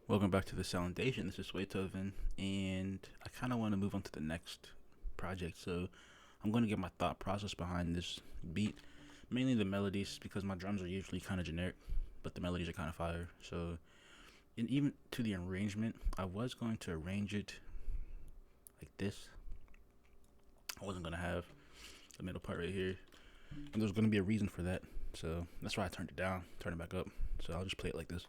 Welcome back to the Soundation. This is Beethoven, and I kind of want to move on to the next project. So I'm going to get my thought process behind this beat, mainly the melodies, because my drums are usually kind of generic, but the melodies are kind of fire. So, and even to the arrangement, I was going to arrange it like this. I wasn't going to have the middle part right here, and there's going to be a reason for that. So that's why I turned it down, turn it back up. So I'll just play it like this.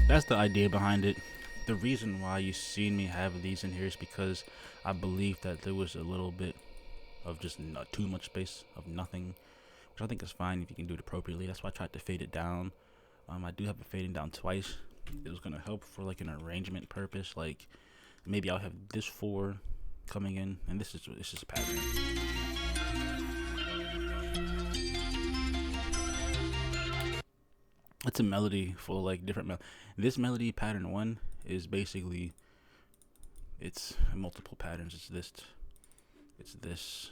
That's the idea behind it. The reason why you seen me have these in here is because I believe that there was a little bit of just too much space of nothing, which I think is fine if you can do it appropriately. That's why I tried to fade it down. I do have it fading down twice. It was gonna help for like an arrangement purpose. Like maybe I'll have this four coming in, and this is a pattern. It's a melody full of like different. This melody pattern one is basically it's multiple patterns. It's this, it's this,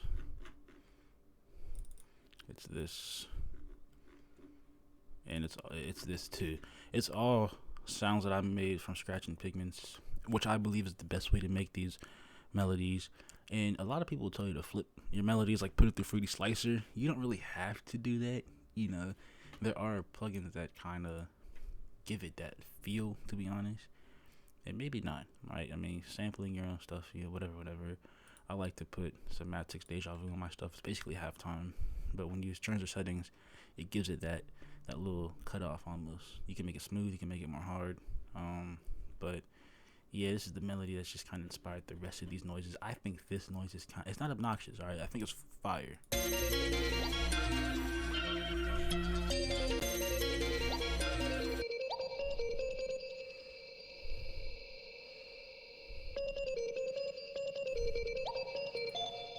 and it's this too. It's all sounds that I made from scratch and Pigments, which I believe is the best way to make these melodies. And a lot of people tell you to flip your melodies, like put it through Fruity Slicer. You don't really have to do that, you know. There are plugins that kind of give it that feel, to be honest, and maybe not, right? I mean, sampling your own stuff, whatever. I like to put Semantics Deja Vu on my stuff. It's basically halftime, but when you use terms or settings, it gives it that little cutoff almost. You can make it smooth, you can make it more hard, but yeah, this is the melody that's just kind of inspired the rest of these noises. I think this noise is it's not obnoxious, alright? I think it's fire.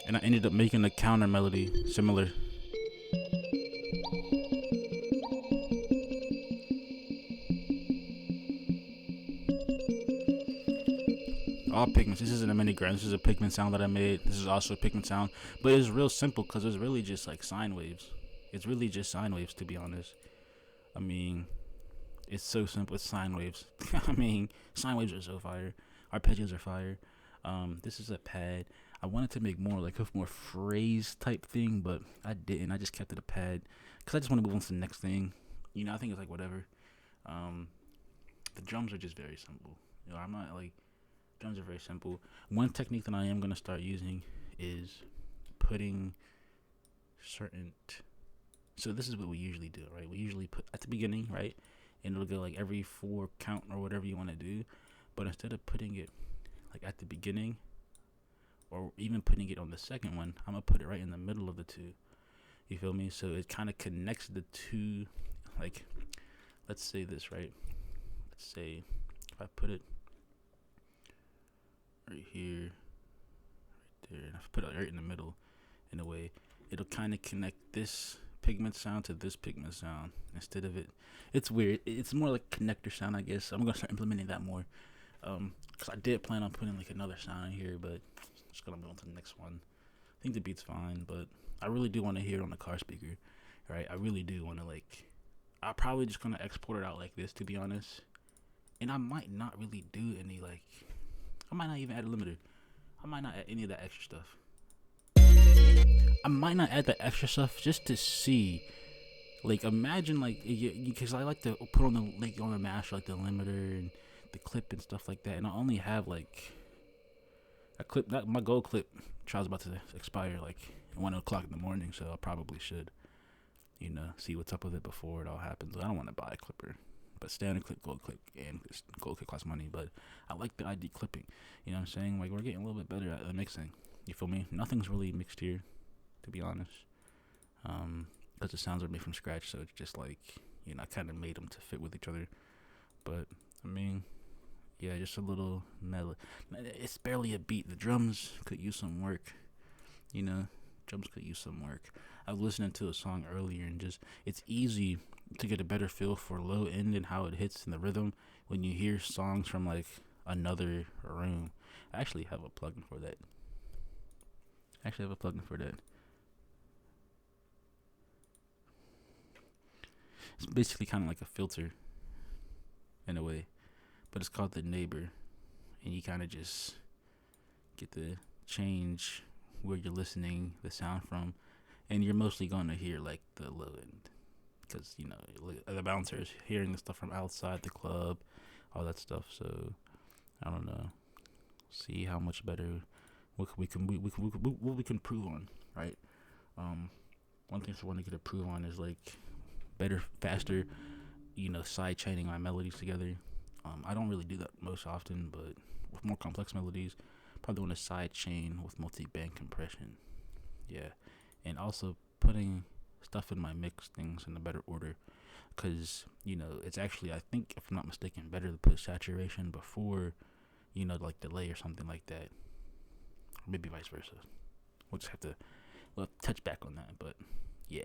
And I ended up making a counter melody similar. All Pigments. This isn't a mini grind. This is a Pigment sound that I made. This is also a Pigment sound, but it's real simple because it's really just like sine waves. It's really just sine waves, to be honest. I mean, it's so simple. It's sine waves. I mean, sine waves are so fire. Arpeggios are fire. This is a pad. I wanted to make more like a more phrase type thing, but I didn't. I just kept it a pad because I just want to move on to the next thing. I think it's like whatever. Um, the drums are just very simple. I'm not like drums are very simple. One technique that I am gonna start using is putting certain. So this is what we usually do, right? We usually put at the beginning, right, and it'll go like every four count or whatever you want to do. But instead of putting it like at the beginning, or even putting it on the second one, I'm gonna put it right in the middle of the two. You feel me? So it kind of connects the two. Like, let's say this, right? Let's say if I put it right here, right there, and I put it right in the middle, in a way, it'll kind of connect this pigment sound to this pigment sound instead of it. It's weird. It's more like connector sound, I guess. I'm gonna start implementing that more. Cause I did plan on putting like another sound in here, but I'm just gonna move on to the next one. I think the beat's fine, but I really do want to hear it on the car speaker, right? I really do want to like. I'm probably just gonna export it out like this, to be honest. And I might not really do any like. I might not even add a limiter. I might not add any of that extra stuff. I might not add the extra stuff just to see. Like, imagine like, because I like to put on the like on the master like the limiter and the clip and stuff like that, and I only have like a clip. That my gold clip trial's about to expire like at 1 o'clock in the morning, so I probably should, see what's up with it before it all happens. I don't want to buy a clipper, but standard clip, gold clip, and gold clip costs money. But I like the ID clipping. You know what I'm saying? Like, we're getting a little bit better at the mixing. You feel me? Nothing's really mixed here, to be honest. Because the sounds are made from scratch, so it's just like, I kind of made them to fit with each other. But I mean, yeah, just a little mellow. It's barely a beat. The drums could use some work. Drums could use some work. I was listening to a song earlier, and just it's easy to get a better feel for low end and how it hits in the rhythm when you hear songs from like another room. I actually have a plugin for that. It's basically kind of like a filter in a way, but it's called the Neighbor, and you kind of just get to change where you're listening the sound from, and you're mostly going to hear like the low end because the bouncers hearing the stuff from outside the club, all that stuff. So I don't know. See how much better what we can improve on, right? One thing I want to get improve on is like better, faster, side chaining my melodies together. I don't really do that most often, but with more complex melodies, probably want to side chain with multi-band compression. Yeah, and also putting stuff in my mix things in a better order, because it's actually, I think, if I'm not mistaken, better to put saturation before like delay or something like that, or maybe vice versa. We'll just have to touch back on that, but yeah.